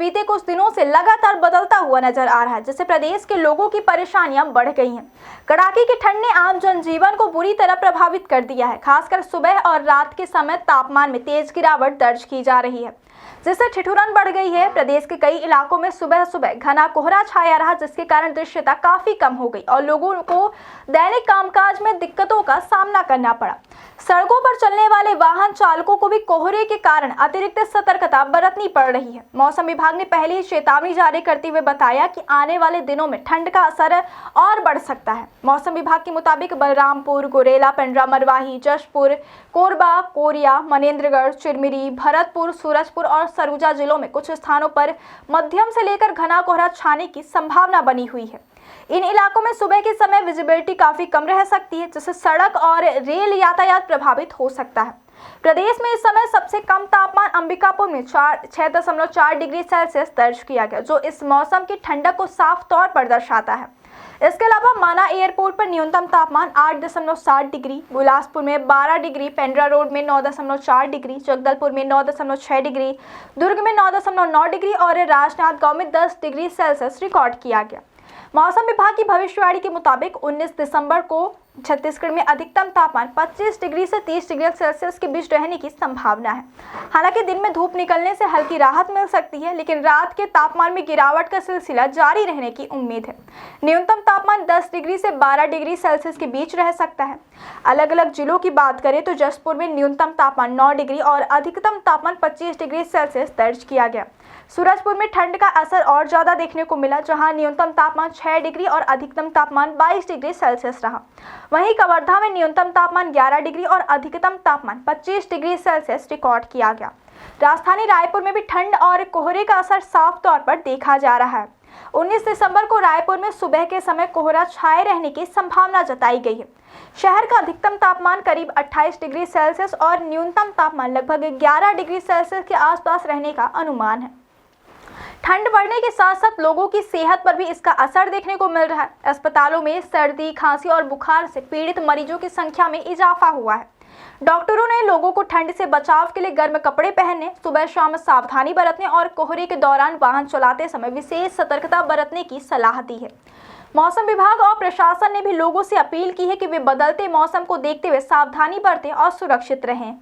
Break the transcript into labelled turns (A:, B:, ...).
A: बीते कुछ दिनों से लगातार बदलता हुआ नजर आ रहा है, जिससे प्रदेश के लोगों की परेशानियां बढ़ गई हैं। कड़ाके की ठंड ने आम जनजीवन को बुरी तरह प्रभावित कर दिया है। खासकर सुबह और रात के समय तापमान में तेज गिरावट दर्ज की जा रही है, जिससे ठिठुरन बढ़ गई है। प्रदेश के कई इलाकों में सुबह सुबह घना कोहरा छाया रहा, जिसके कारण दृश्यता काफी कम हो गई और लोगों को दैनिक कामकाज में दिक्कतों का सामना करना पड़ा। सड़कों पर चलने वाले वाहन चालकों को भी कोहरे के कारण अतिरिक्त सतर्कता बरतनी पड़ रही है। मौसम विभाग ने पहले ही चेतावनी जारी करते हुए बताया कि आने वाले दिनों में ठंड का असर और बढ़ सकता है। मौसम विभाग के मुताबिक बलरामपुर, गुरेला, पेंड्रा, मरवाही, जशपुर, कोरबा, कोरिया, मनेंद्रगढ़, चिरमिरी, भरतपुर, सूरजपुर और सरुजा जिलों में कुछ स्थानों पर मध्यम से लेकर घना कोहरा छाने की संभावना बनी हुई है। इन इलाकों में सुबह के समय विजिबिलिटी काफी कम रह सकती है, जिससे सड़क और रेल यातायात प्रभावित हो सकता है। प्रदेश में इस समय सबसे कम तापमान अंबिकापुर में 6.4 डिग्री सेल्सियस दर्ज किया गया, जो इस मौसम की ठंडक को साफ तौर पर दर्शाता है। इसके अलावा माना एयरपोर्ट पर न्यूनतम तापमान 8.7 डिग्री, बिलासपुर में 12 डिग्री, पेंड्रा रोड में 9.4 डिग्री, जगदलपुर में 9.6 डिग्री, दुर्ग में 9.9 डिग्री और राजनांदगांव में 10 डिग्री सेल्सियस रिकॉर्ड किया गया। मौसम विभाग की भविष्यवाणी के मुताबिक 19 दिसंबर को छत्तीसगढ़ में अधिकतम तापमान 25 डिग्री से 30 डिग्री सेल्सियस के बीच रहने की संभावना है। हालांकि दिन में धूप निकलने से हल्की राहत मिल सकती है, लेकिन रात के तापमान में गिरावट का सिलसिला जारी रहने की उम्मीद है। न्यूनतम तापमान 10 डिग्री से 12 डिग्री सेल्सियस के बीच रह सकता है। अलग अलग जिलों की बात करें तो जशपुर में न्यूनतम तापमान 9 डिग्री और अधिकतम तापमान 25 डिग्री सेल्सियस दर्ज किया गया। सूरजपुर में ठंड का असर और ज्यादा देखने को मिला, जहां न्यूनतम तापमान 6 डिग्री और अधिकतम तापमान 22 डिग्री सेल्सियस रहा। वहीं कवर्धा में न्यूनतम तापमान 11 डिग्री और अधिकतम तापमान 25 डिग्री सेल्सियस रिकॉर्ड किया गया। राजधानी रायपुर में भी ठंड और कोहरे का असर साफ तौर पर देखा जा रहा है। 19 दिसंबर को रायपुर में सुबह के समय कोहरा छाए रहने की संभावना जताई गई है। शहर का अधिकतम तापमान करीब 28 डिग्री सेल्सियस और न्यूनतम तापमान लगभग 11 डिग्री सेल्सियस के आसपास रहने का अनुमान है। ठंड बढ़ने के साथ साथ लोगों की सेहत पर भी इसका असर देखने को मिल रहा है। अस्पतालों में सर्दी, खांसी और बुखार से पीड़ित मरीजों की संख्या में इजाफा हुआ है। डॉक्टरों ने लोगों को ठंड से बचाव के लिए गर्म कपड़े पहनने, सुबह शाम सावधानी बरतने और कोहरे के दौरान वाहन चलाते समय विशेष सतर्कता बरतने की सलाह दी है। मौसम विभाग और प्रशासन ने भी लोगों से अपील की है कि वे बदलते मौसम को देखते हुए सावधानी बरतें और सुरक्षित रहें।